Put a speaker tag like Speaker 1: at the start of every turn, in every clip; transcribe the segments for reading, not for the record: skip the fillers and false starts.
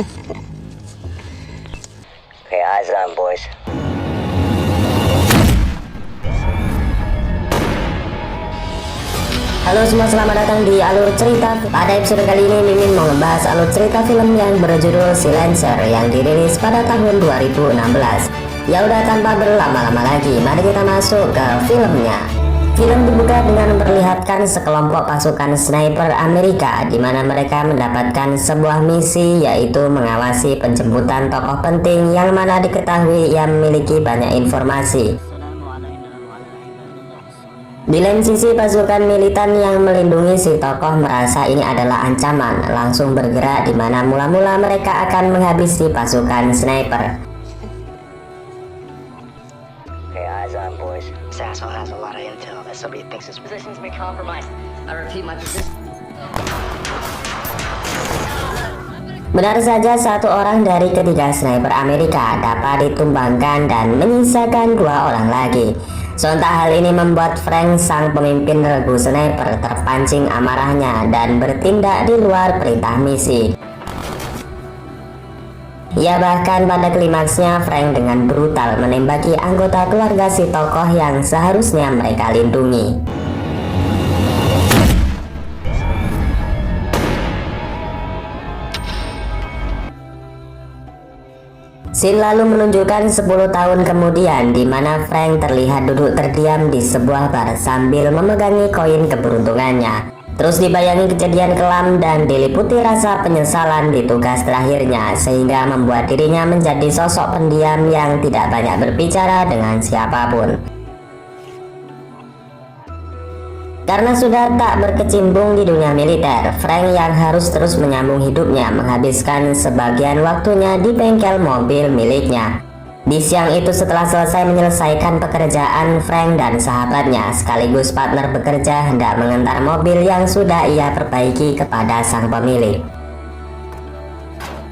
Speaker 1: Okay, eyes on, boys.
Speaker 2: Halo semua, selamat datang di Alur Cerita. Pada episode kali ini Mimin mau membahas alur cerita film yang berjudul Silencer yang dirilis pada tahun 2016. Ya udah, tanpa berlama-lama lagi, mari kita masuk ke filmnya. Film dibuka dengan memperlihatkan sekelompok pasukan sniper Amerika di mana mereka mendapatkan sebuah misi, yaitu mengawasi penjemputan tokoh penting yang mana diketahui ia memiliki banyak informasi. Di lain sisi, pasukan militan yang melindungi si tokoh merasa ini adalah ancaman, langsung bergerak di mana mula-mula mereka akan menghabisi pasukan sniper.
Speaker 1: Okay, eyes on, boys.
Speaker 3: This asshole has a lot of intel that somebody thinks his
Speaker 4: Positions may compromise. I repeat my position.
Speaker 2: Benar saja, satu orang dari ketiga sniper Amerika dapat ditumbangkan dan menyisakan dua orang lagi. Sontak hal ini membuat Frank, sang pemimpin regu sniper, terpancing amarahnya dan bertindak di luar perintah misi. Ya, bahkan pada klimaksnya Frank dengan brutal menembaki anggota keluarga si tokoh yang seharusnya mereka lindungi. Scene lalu menunjukkan 10 tahun kemudian di mana Frank terlihat duduk terdiam di sebuah bar sambil memegangi koin keberuntungannya. Terus dibayangi kejadian kelam dan diliputi rasa penyesalan di tugas terakhirnya, sehingga membuat dirinya menjadi sosok pendiam yang tidak banyak berbicara dengan siapapun. Karena sudah tak berkecimpung di dunia militer, Frank yang harus terus menyambung hidupnya menghabiskan sebagian waktunya di bengkel mobil miliknya. Di siang itu, setelah selesai menyelesaikan pekerjaan, Frank dan sahabatnya sekaligus partner bekerja hendak mengantar mobil yang sudah ia perbaiki kepada sang pemilik.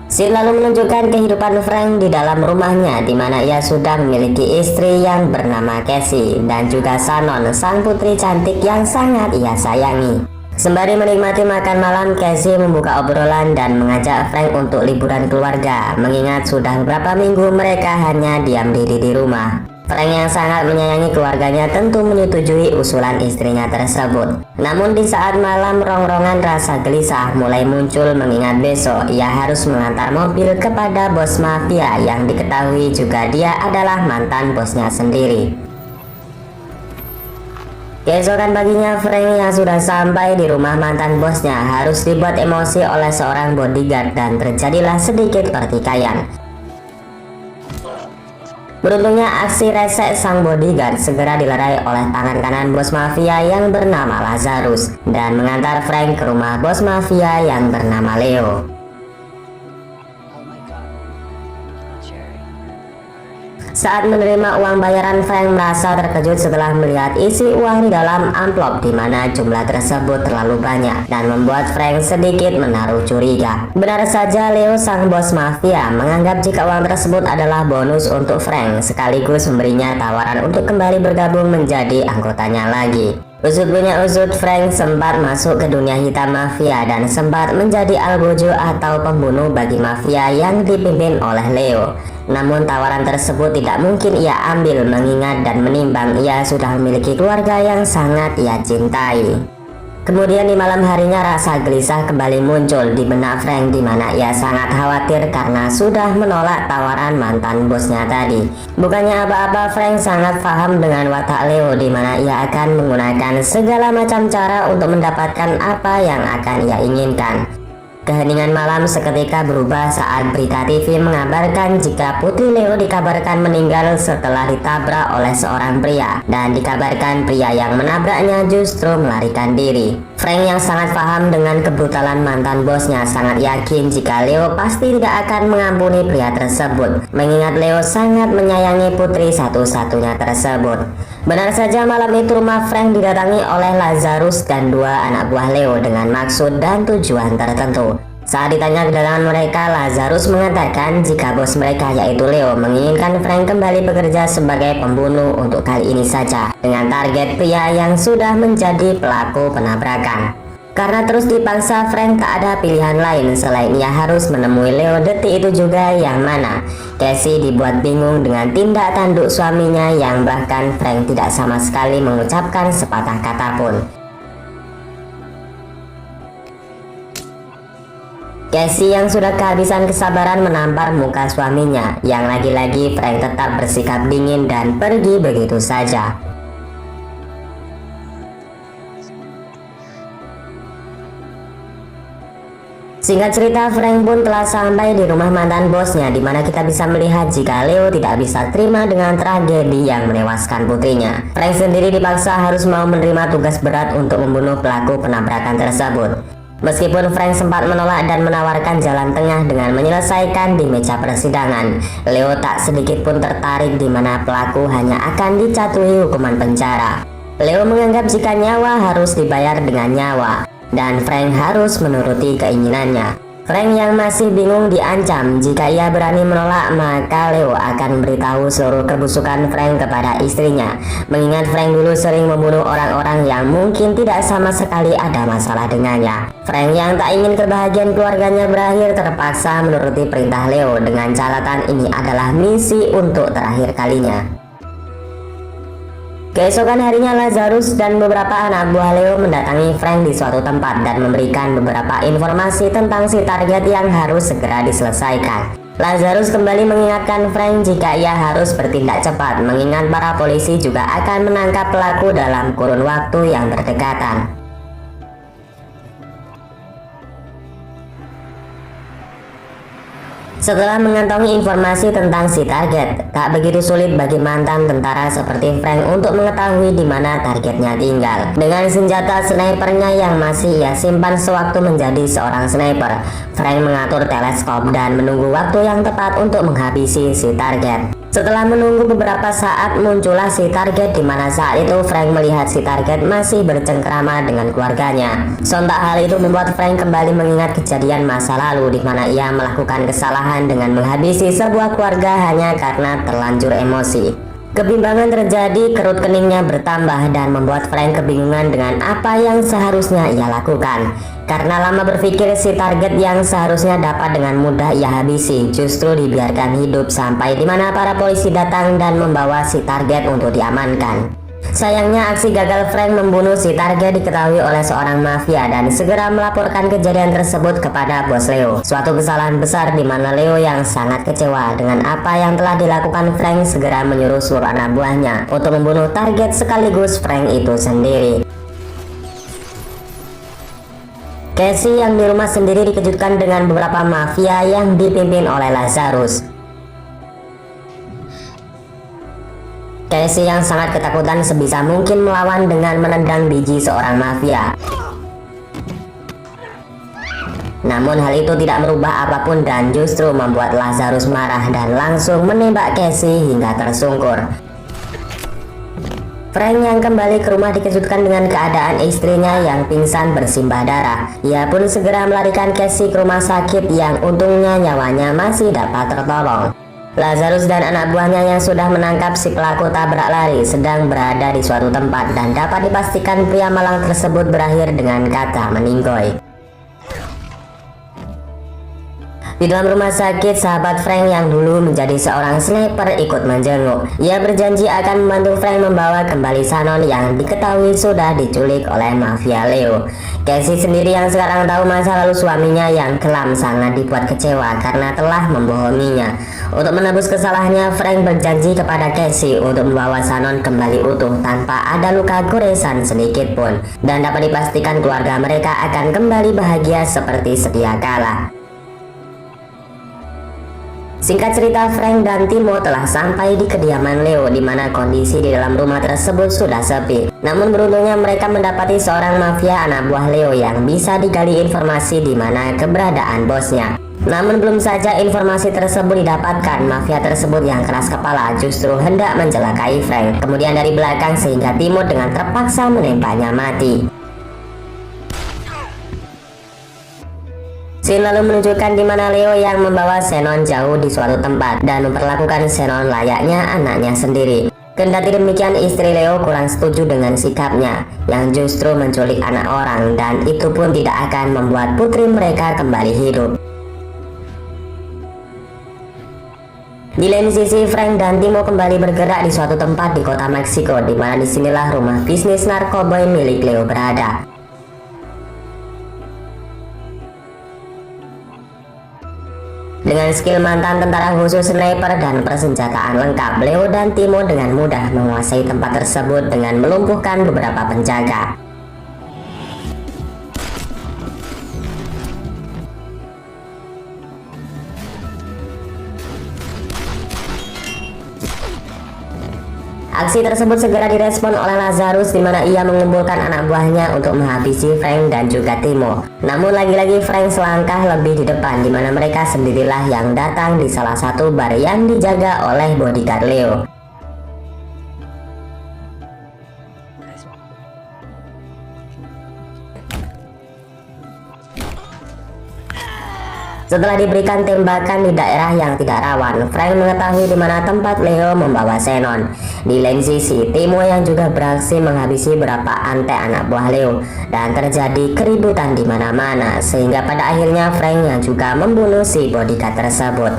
Speaker 2: Scene lalu menunjukkan kehidupan Frank di dalam rumahnya, di mana ia sudah memiliki istri yang bernama Casey dan juga Shannon, sang putri cantik yang sangat ia sayangi. Sembari menikmati makan malam, Casey membuka obrolan dan mengajak Frank untuk liburan keluarga, mengingat sudah beberapa minggu mereka hanya diam diri di rumah. Frank yang sangat menyayangi keluarganya tentu menyetujui usulan istrinya tersebut. Namun di saat malam, rongrongan rasa gelisah mulai muncul mengingat besok ia harus mengantar mobil kepada bos mafia yang diketahui juga dia adalah mantan bosnya sendiri. Keesokan paginya, Frank yang sudah sampai di rumah mantan bosnya harus dibuat emosi oleh seorang bodyguard dan terjadilah sedikit pertikaian. Beruntungnya aksi resek sang bodyguard segera dilerai oleh tangan kanan bos mafia yang bernama Lazarus dan mengantar Frank ke rumah bos mafia yang bernama Leo. Saat menerima uang bayaran, Frank merasa terkejut setelah melihat isi uang di dalam amplop di mana jumlah tersebut terlalu banyak dan membuat Frank sedikit menaruh curiga. Benar saja, Leo sang bos mafia menganggap jika uang tersebut adalah bonus untuk Frank, sekaligus memberinya tawaran untuk kembali bergabung menjadi anggotanya lagi. Usut punya usut, Frank sempat masuk ke dunia hitam mafia dan sempat menjadi algojo atau pembunuh bagi mafia yang dipimpin oleh Leo. Namun tawaran tersebut tidak mungkin ia ambil mengingat dan menimbang ia sudah memiliki keluarga yang sangat ia cintai. Kemudian di malam harinya rasa gelisah kembali muncul di benak Frank, di mana ia sangat khawatir karena sudah menolak tawaran mantan bosnya tadi. Bukannya apa-apa, Frank sangat paham dengan watak Leo, di mana ia akan menggunakan segala macam cara untuk mendapatkan apa yang akan ia inginkan. Keheningan malam seketika berubah saat berita TV mengabarkan jika putri Leo dikabarkan meninggal setelah ditabrak oleh seorang pria, dan dikabarkan pria yang menabraknya justru melarikan diri. Frank yang sangat paham dengan kebrutalan mantan bosnya sangat yakin jika Leo pasti tidak akan mengampuni pria tersebut, mengingat Leo sangat menyayangi putri satu-satunya tersebut. Benar saja, malam itu rumah Frank didatangi oleh Lazarus dan dua anak buah Leo dengan maksud dan tujuan tertentu. Saat ditanya kedatangan mereka, Lazarus mengatakan jika bos mereka yaitu Leo menginginkan Frank kembali bekerja sebagai pembunuh untuk kali ini saja, dengan target pria yang sudah menjadi pelaku penabrakan. Karena terus dipaksa, Frank tak ada pilihan lain selain ia harus menemui Leo. Detik itu juga yang mana Casey dibuat bingung dengan tindak tanduk suaminya yang bahkan Frank tidak sama sekali mengucapkan sepatah kata pun. Casey yang sudah kehabisan kesabaran menampar muka suaminya, yang lagi-lagi Frank tetap bersikap dingin dan pergi begitu saja. Singkat cerita, Frank pun telah sampai di rumah mantan bosnya, di mana kita bisa melihat jika Leo tidak bisa terima dengan tragedi yang menewaskan putrinya. Frank sendiri dipaksa harus mau menerima tugas berat untuk membunuh pelaku penabrakan tersebut. Meskipun Frank sempat menolak dan menawarkan jalan tengah dengan menyelesaikan di meja persidangan, Leo tak sedikit pun tertarik di mana pelaku hanya akan dicatuhi hukuman penjara. Leo menganggap jika nyawa harus dibayar dengan nyawa, dan Frank harus menuruti keinginannya. Frank yang masih bingung diancam jika ia berani menolak, maka Leo akan memberitahu seluruh kebusukan Frank kepada istrinya. Mengingat Frank dulu sering membunuh orang-orang yang mungkin tidak sama sekali ada masalah dengannya. Frank yang tak ingin kebahagiaan keluarganya berakhir terpaksa menuruti perintah Leo dengan catatan ini adalah misi untuk terakhir kalinya. Keesokan harinya, Lazarus dan beberapa anak buah Leo mendatangi Frank di suatu tempat dan memberikan beberapa informasi tentang si target yang harus segera diselesaikan. Lazarus kembali mengingatkan Frank jika ia harus bertindak cepat, mengingat para polisi juga akan menangkap pelaku dalam kurun waktu yang berdekatan. Setelah mengantongi informasi tentang si target, tak begitu sulit bagi mantan tentara seperti Frank untuk mengetahui di mana targetnya tinggal. Dengan senjata snipernya yang masih ia simpan sewaktu menjadi seorang sniper, Frank mengatur teleskop dan menunggu waktu yang tepat untuk menghabisi si target. Setelah menunggu beberapa saat, muncullah si target, di mana saat itu Frank melihat si target masih bercengkrama dengan keluarganya. Sontak hal itu membuat Frank kembali mengingat kejadian masa lalu di mana ia melakukan kesalahan dengan menghabisi sebuah keluarga hanya karena terlanjur emosi. Kebimbangan terjadi, kerut keningnya bertambah dan membuat Frank kebingungan dengan apa yang seharusnya ia lakukan. Karena lama berpikir, si target yang seharusnya dapat dengan mudah ia habisi justru dibiarkan hidup sampai di mana para polisi datang dan membawa si target untuk diamankan. Sayangnya aksi gagal Frank membunuh si target diketahui oleh seorang mafia dan segera melaporkan kejadian tersebut kepada bos Leo. Suatu kesalahan besar di mana Leo yang sangat kecewa dengan apa yang telah dilakukan Frank segera menyuruh seluruh anak buahnya untuk membunuh target sekaligus Frank itu sendiri. Casey yang di rumah sendiri dikejutkan dengan beberapa mafia yang dipimpin oleh Lazarus. Casey yang sangat ketakutan sebisa mungkin melawan dengan menendang biji seorang mafia. Namun hal itu tidak merubah apapun dan justru membuat Lazarus marah dan langsung menembak Casey hingga tersungkur. Frank yang kembali ke rumah dikejutkan dengan keadaan istrinya yang pingsan bersimbah darah. Ia pun segera melarikan Casey ke rumah sakit yang untungnya nyawanya masih dapat tertolong. Lazarus dan anak buahnya yang sudah menangkap si pelaku tabrak lari sedang berada di suatu tempat dan dapat dipastikan pria malang tersebut berakhir dengan kata meninggoy. Di dalam rumah sakit, sahabat Frank yang dulu menjadi seorang sniper ikut menjenguk. Ia berjanji akan membantu Frank membawa kembali Shannon yang diketahui sudah diculik oleh mafia Leo. Casey sendiri yang sekarang tahu masa lalu suaminya yang kelam sangat dibuat kecewa karena telah membohonginya. Untuk menebus kesalahannya, Frank berjanji kepada Casey untuk membawa Shannon kembali utuh tanpa ada luka goresan sedikit pun, dan dapat dipastikan keluarga mereka akan kembali bahagia seperti sedia kala. Singkat cerita, Frank dan Timo telah sampai di kediaman Leo di mana kondisi di dalam rumah tersebut sudah sepi. Namun beruntungnya mereka mendapati seorang mafia anak buah Leo yang bisa digali informasi di mana keberadaan bosnya. Namun belum saja informasi tersebut didapatkan, mafia tersebut yang keras kepala justru hendak mencelakai Frank kemudian dari belakang sehingga Timo dengan terpaksa menembaknya mati. Scene lalu menunjukkan di mana Leo yang membawa Shannon jauh di suatu tempat dan memperlakukan Shannon layaknya anaknya sendiri. Kendati demikian, istri Leo kurang setuju dengan sikapnya yang justru menculik anak orang, dan itu pun tidak akan membuat putri mereka kembali hidup. Di lain sisi, Frank dan Timo kembali bergerak di suatu tempat di kota Meksiko, di mana disinilah rumah bisnis narkoba milik Leo berada. Dengan skill mantan tentara khusus sniper dan persenjataan lengkap, Leo dan Timo dengan mudah menguasai tempat tersebut dengan melumpuhkan beberapa penjaga. Aksi tersebut segera direspon oleh Lazarus, di mana ia mengumpulkan anak buahnya untuk menghabisi Frank dan juga Timo. Namun lagi-lagi Frank selangkah lebih di depan, di mana mereka sendirilah yang datang di salah satu bar yang dijaga oleh bodyguard Leo. Setelah diberikan tembakan di daerah yang tidak rawan, Frank mengetahui di mana tempat Leo membawa Xenon. Di lain sisi, Timo yang juga beraksi menghabisi beberapa antek anak buah Leo, dan terjadi keributan di mana-mana, sehingga pada akhirnya Frank yang juga membunuh si bodyguard tersebut.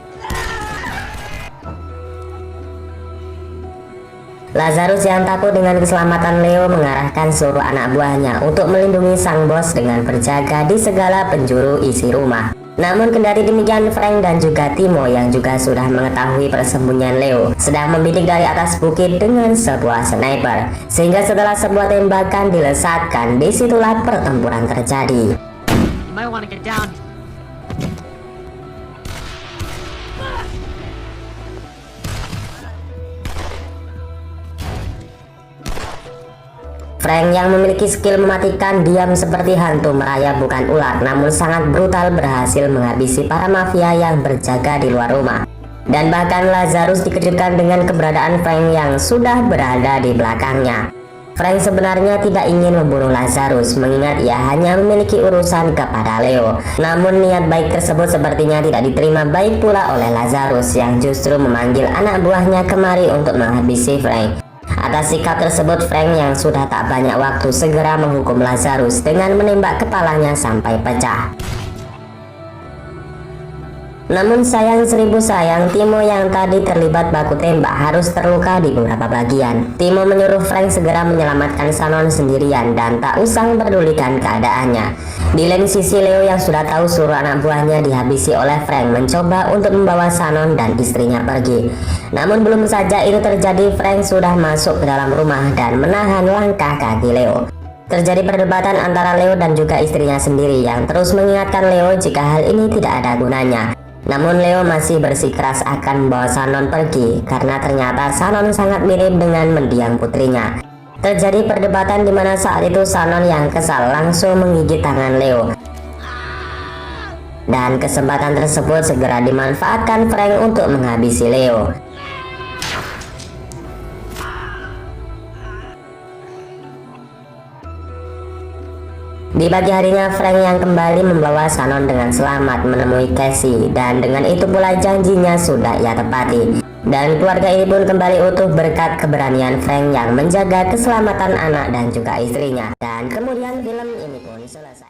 Speaker 2: Lazarus yang takut dengan keselamatan Leo mengarahkan seluruh anak buahnya untuk melindungi sang bos dengan berjaga di segala penjuru isi rumah. Namun kendati demikian, Frank dan juga Timo yang juga sudah mengetahui persembunyian Leo sedang membidik dari atas bukit dengan sebuah sniper, sehingga setelah sebuah tembakan dilesatkan, disitulah pertempuran terjadi.
Speaker 4: You might want to get down.
Speaker 2: Frank yang memiliki skill mematikan diam seperti hantu merayap bukan ular, namun sangat brutal berhasil menghabisi para mafia yang berjaga di luar rumah. Dan bahkan Lazarus dikejutkan dengan keberadaan Frank yang sudah berada di belakangnya. Frank sebenarnya tidak ingin membunuh Lazarus, mengingat ia hanya memiliki urusan kepada Leo. Namun niat baik tersebut sepertinya tidak diterima baik pula oleh Lazarus, yang justru memanggil anak buahnya kemari untuk menghabisi Frank. Atas sikap tersebut, Frank yang sudah tak banyak waktu segera menghukum Lazarus dengan menembak kepalanya sampai pecah. Namun sayang seribu sayang, Timo yang tadi terlibat baku tembak harus terluka di beberapa bagian. Timo menyuruh Frank segera menyelamatkan Shannon sendirian dan tak usang pedulikan keadaannya. Di lain sisi, Leo yang sudah tahu seluruh anak buahnya dihabisi oleh Frank mencoba untuk membawa Shannon dan istrinya pergi. Namun belum saja itu terjadi, Frank sudah masuk ke dalam rumah dan menahan langkah kaki Leo. Terjadi perdebatan antara Leo dan juga istrinya sendiri yang terus mengingatkan Leo jika hal ini tidak ada gunanya. Namun Leo masih bersikeras akan membawa Shannon pergi karena ternyata Shannon sangat mirip dengan mendiang putrinya. Terjadi perdebatan di mana saat itu Shannon yang kesal langsung menggigit tangan Leo. Dan kesempatan tersebut segera dimanfaatkan Frank untuk menghabisi Leo. Di pagi harinya, Frank yang kembali membawa Shannon dengan selamat menemui Cassie, dan dengan itu pula janjinya sudah ia tepati. Dan keluarga ini pun kembali utuh berkat keberanian Frank yang menjaga keselamatan anak dan juga istrinya. Dan kemudian film ini pun selesai.